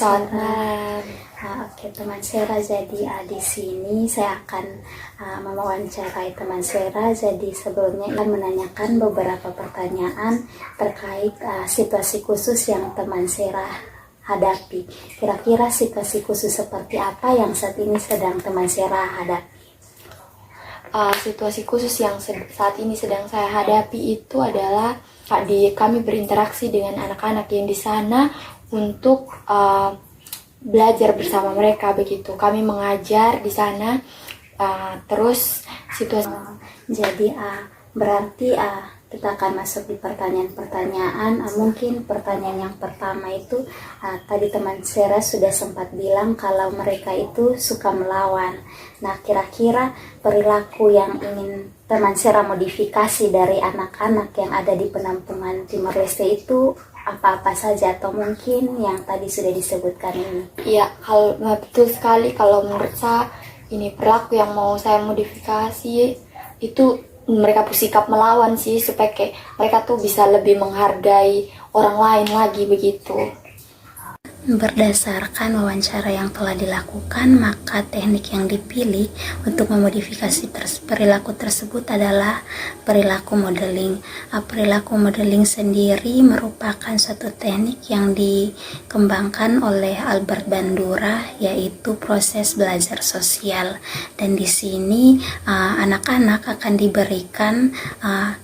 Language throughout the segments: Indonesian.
Selamat Sera. malam. Oke teman Sera, jadi di sini saya akan mewawancarai teman Sera. Jadi sebelumnya akan menanyakan beberapa pertanyaan terkait situasi khusus yang teman Sera hadapi. Kira-kira situasi khusus seperti apa yang saat ini sedang teman Sera hadapi? Situasi khusus yang saat ini sedang saya hadapi itu adalah kami berinteraksi dengan anak-anak yang di sana untuk belajar bersama mereka begitu. Kami mengajar di sana, terus situasi. Jadi berarti kita akan masuk di pertanyaan-pertanyaan. Mungkin pertanyaan yang pertama itu tadi teman Sera sudah sempat bilang kalau mereka itu suka melawan. Nah, kira-kira perilaku yang ingin teman Sera modifikasi dari anak-anak yang ada di penampungan Timor Leste itu apa-apa saja, atau mungkin yang tadi sudah disebutkan ini? Iya, kalau betul sekali. Kalau menurut saya ini perilaku yang mau saya modifikasi itu mereka bersikap melawan sih, supaya mereka tuh bisa lebih menghargai orang lain lagi begitu. Berdasarkan wawancara yang telah dilakukan, maka teknik yang dipilih untuk memodifikasi perilaku tersebut adalah perilaku modeling. Perilaku modeling sendiri merupakan suatu teknik yang dikembangkan oleh Albert Bandura, yaitu proses belajar sosial. Dan di sini anak-anak akan diberikan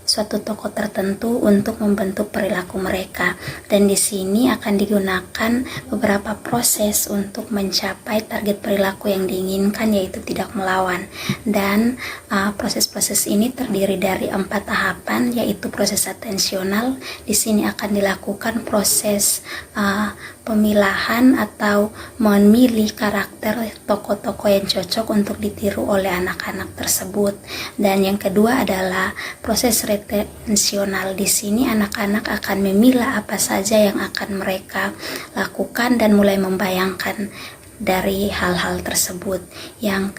suatu tokoh tertentu untuk membentuk perilaku mereka. Dan di sini akan digunakan beberapa proses untuk mencapai target perilaku yang diinginkan, yaitu tidak melawan. Dan proses-proses ini terdiri dari 4 tahapan, yaitu proses atensional. Di sini akan dilakukan proses pemilahan atau memilih karakter tokoh-tokoh yang cocok untuk ditiru oleh anak-anak tersebut. Dan yang kedua adalah proses retensional. Di sini anak-anak akan memilah apa saja yang akan mereka lakukan dan mulai membayangkan dari hal-hal tersebut. Yang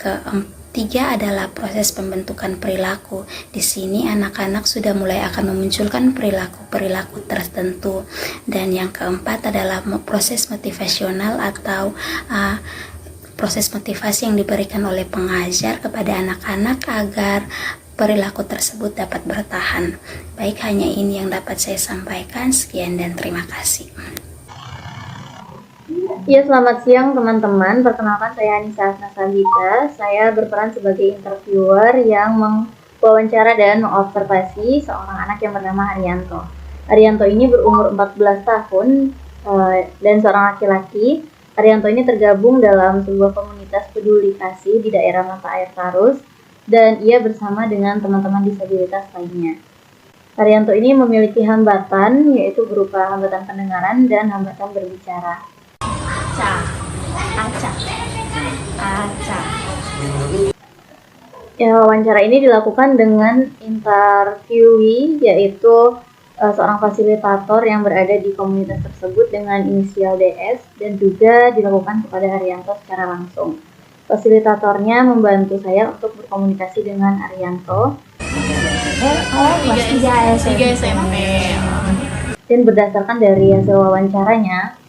ketiga adalah proses pembentukan perilaku. Di sini anak-anak sudah mulai akan memunculkan perilaku-perilaku tertentu. Dan yang keempat adalah proses motivasional atau proses motivasi yang diberikan oleh pengajar kepada anak-anak agar perilaku tersebut dapat bertahan. Baik, hanya ini yang dapat saya sampaikan. Sekian dan terima kasih. Ya, selamat siang teman-teman. Perkenalkan, saya Anissa Asnasabita. Saya berperan sebagai interviewer yang mewawancara dan mengobservasi seorang anak yang bernama Haryanto. Haryanto ini berumur 14 tahun dan seorang laki-laki. Haryanto ini tergabung dalam sebuah komunitas peduli kasih di daerah Mata Air Tarus, dan ia bersama dengan teman-teman disabilitas lainnya. Haryanto ini memiliki hambatan, yaitu berupa hambatan pendengaran dan hambatan berbicara. Ya, wawancara ini dilakukan dengan interviewee, yaitu seorang fasilitator yang berada di komunitas tersebut dengan inisial DS, dan juga dilakukan kepada Haryanto secara langsung. Fasilitatornya membantu saya untuk berkomunikasi dengan Haryanto. Kelas 3 SMP. Dan berdasarkan dari hasil wawancaranya,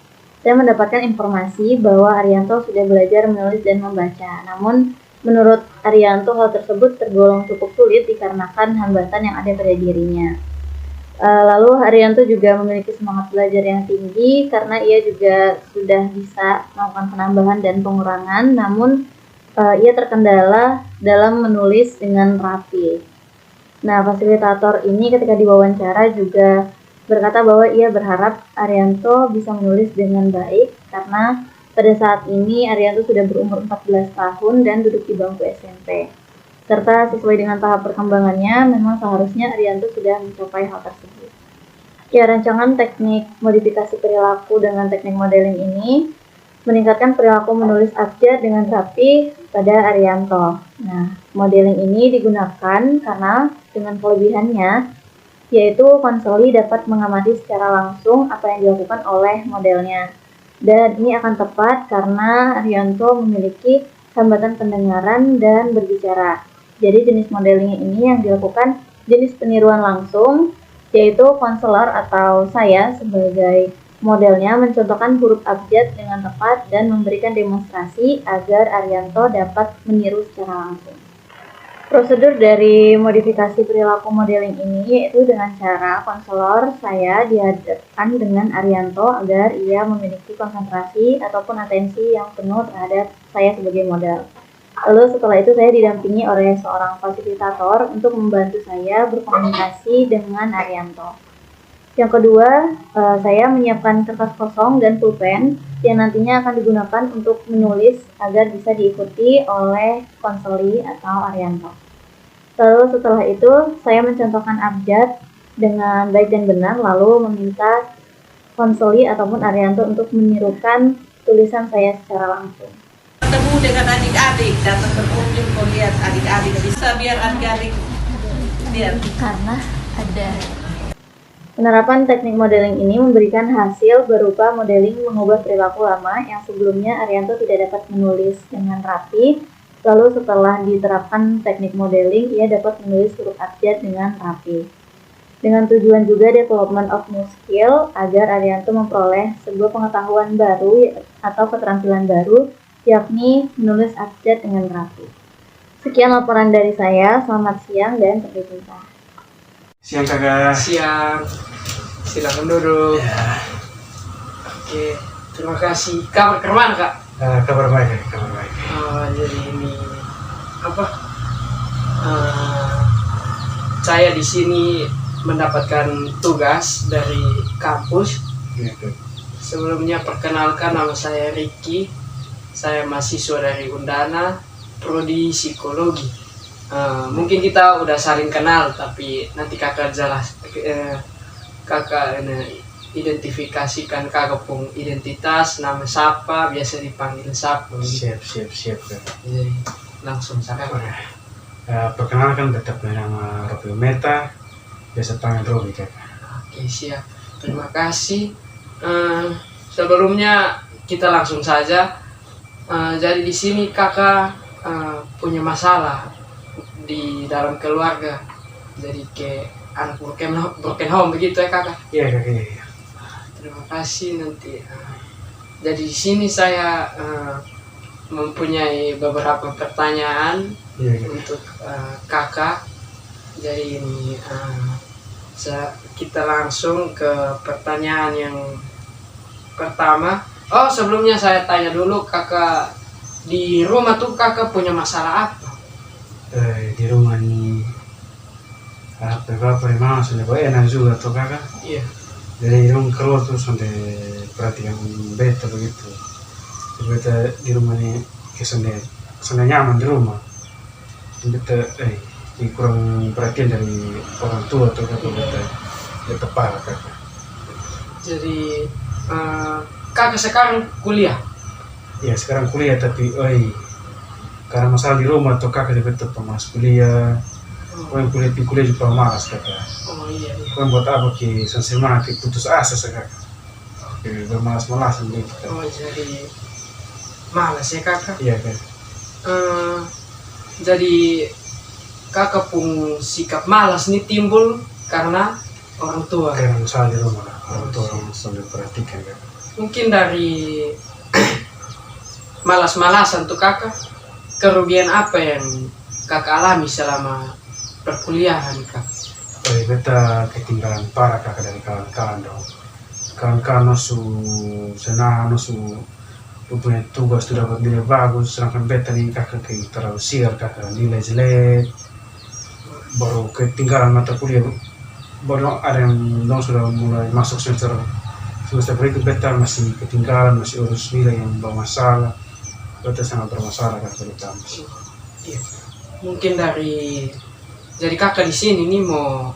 saya mendapatkan informasi bahwa Haryanto sudah belajar menulis dan membaca. Namun, menurut Haryanto, hal tersebut tergolong cukup sulit dikarenakan hambatan yang ada pada dirinya. Lalu Haryanto juga memiliki semangat belajar yang tinggi karena ia juga sudah bisa melakukan penambahan dan pengurangan, namun ia terkendala dalam menulis dengan rapi. Nah, fasilitator ini ketika diwawancara juga berkata bahwa ia berharap Haryanto bisa menulis dengan baik karena pada saat ini Haryanto sudah berumur 14 tahun dan duduk di bangku SMP. Serta sesuai dengan tahap perkembangannya, memang seharusnya Haryanto sudah mencapai hal tersebut. Ya, rancangan teknik modifikasi perilaku dengan teknik modeling ini meningkatkan perilaku menulis abjad dengan rapi pada Haryanto. Nah, modeling ini digunakan karena dengan kelebihannya, yaitu konsoli dapat mengamati secara langsung apa yang dilakukan oleh modelnya. Dan ini akan tepat karena Haryanto memiliki hambatan pendengaran dan berbicara. Jadi jenis modeling ini yang dilakukan jenis peniruan langsung, yaitu konselor atau saya sebagai Modelnya mencontohkan huruf abjad dengan tepat dan memberikan demonstrasi agar Arianto dapat meniru secara langsung. Prosedur dari modifikasi perilaku modeling ini yaitu dengan cara konselor saya dihadapkan dengan Arianto agar ia memiliki konsentrasi ataupun atensi yang penuh terhadap saya sebagai model. Lalu setelah itu saya didampingi oleh seorang fasilitator untuk membantu saya berkomunikasi dengan Arianto. Yang kedua, saya menyiapkan kertas kosong dan pulpen yang nantinya akan digunakan untuk menulis agar bisa diikuti oleh konseli atau Arianto. Lalu setelah itu, saya mencontohkan abjad dengan baik dan benar, lalu meminta konseli ataupun Arianto untuk menirukan tulisan saya secara langsung. Ketemu dengan adik-adik, datang berkunjung, kau lihat adik-adik bisa biar adik-adik lihat. Karena ada Penerapan teknik modeling ini memberikan hasil berupa modeling mengubah perilaku lama yang sebelumnya Arianto tidak dapat menulis dengan rapi. Lalu setelah diterapkan teknik modeling, ia dapat menulis huruf abjad dengan rapi. Dengan tujuan juga development of new skill agar Arianto memperoleh sebuah pengetahuan baru atau keterampilan baru, yakni menulis abjad dengan rapi. Sekian laporan dari saya, selamat siang dan sampai jumpa. Siang kakak. Siang, silakan duduk. Ya, Oke, terima kasih. Kabar kemana kak? kabar baik, kabar baik. Jadi ini apa? Saya di sini mendapatkan tugas dari kampus. Ya, Kak. Sebelumnya perkenalkan, nama saya Ricky. Saya mahasiswa dari Undana, prodi psikologi. Mungkin kita udah saling kenal, tapi nanti kakak jelas, kakak identifikasikan kakak pun identitas, nama siapa, biasa dipanggil siapa. Siap, Kak. Jadi langsung saja. Perkenalkan, tetap nama Robby Meta, biasa panggil Robby kakak. Oke, siap. Terima kasih. Sebelumnya kita langsung saja. Jadi di sini kakak punya masalah di dalam keluarga, jadi ke anak broken home begitu ya kakak? Iya kakak. Iya. Terima kasih. Nanti jadi di sini saya mempunyai beberapa pertanyaan untuk kakak. Jadi ini kita langsung ke pertanyaan yang pertama. Sebelumnya saya tanya dulu, kakak di rumah tuh kakak punya masalah apa? Di rumah ini apa memang sudah enak juga tuh kakak. Iya. Jadi rumah keluar tuh sampai perhatian beta begitu. Beta di rumah ini sudah nyaman di rumah. Beta kurang perhatian dari orang tua tuh kakak. Beta parah kakak. Jadi kakak sekarang kuliah? Ya sekarang kuliah, tapi karena masalah di rumah tuh kakak juga tetap malas kuliah. Kau yang kuliah juga malas kakak. Oh iya. Kau buat apa ki semangat putus asa kakak. Bermalas-malasan gitu. Oh jadi malas ya kakak? Iya kakak. Jadi kakak pun sikap malas nih timbul karena orang tua. Karena masalah di rumah orang tua sambil perhatikan kakak. Mungkin dari malas-malasan tuh kakak, kerugian apa yang kakak alami selama perkuliahan kak? Beta ketinggalan parah kakak dari kawan-kawan dong. Kawan-kawan senang punya tugas sudah dapat nilai bagus, sedangkan beta nih kakak terlalu sial kakak, nilai jelek. Baru ketinggalan mata kuliah, baru ada yang dong sudah mulai masuk semester berikut, beta masih ketinggalan, masih urus nilai yang bermasalah. Beta sangat bermasalah kakak beta. Iya. Mungkin jadi kakak di sini nih mau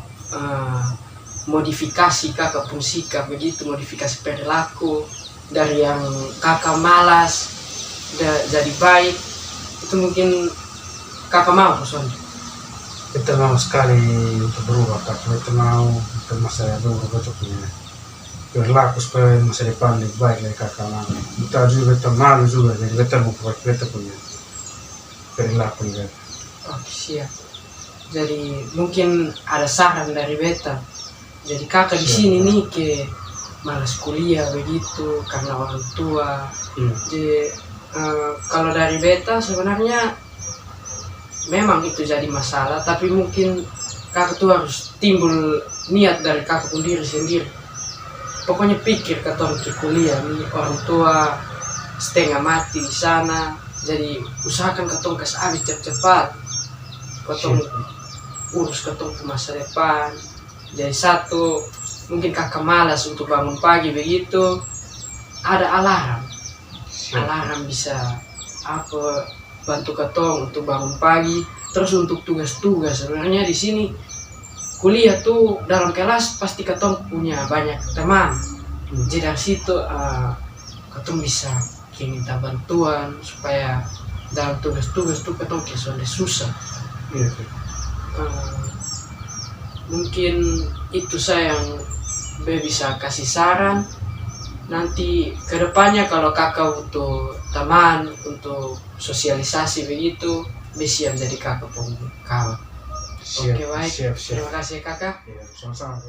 modifikasi kakak pun sikap begitu, modifikasi perilaku dari yang kakak malas jadi baik, itu mungkin kakak mau soalnya. Beta mau sekali untuk berubah kakak, beta mau untuk masa berubah, beta punya berlaku supaya masa depan lebih baik dari kakak mau. Beta juga beta malu juga, jadi beta mau buat beta punya perilaku juga. Oke, siap. Jadi mungkin ada saran dari beta. Jadi kakak di sini nih malas kuliah begitu karena orang tua. Iya. Jadi kalau dari beta sebenarnya memang itu jadi masalah, tapi mungkin kakak tuh harus timbul niat dari kakak pun diri sendiri. Pokoknya pikir katong ke kuliah nih, orang tua setengah mati di sana, jadi usahakan katong kasih habis cepat-cepat. Katong urus katong ke masa depan. Jadi satu, mungkin kakak malas untuk bangun pagi begitu, ada alarm. Alarm bisa apa bantu katong untuk bangun pagi. Terus untuk tugas-tugas sebenarnya di sini kuliah tuh dalam kelas pasti katong punya banyak teman. Jadi dari situ katong bisa minta bantuan supaya dalam tugas-tugas tuh katong kesulitan susah. Iya. Mungkin itu saya yang bisa kasih saran. Nanti kedepannya kalau kakak butuh teman untuk sosialisasi begitu, bisa jadi kakak pun kawan. Siap, Oke, baik. siap. Terima kasih kakak. Iya, sama-sama.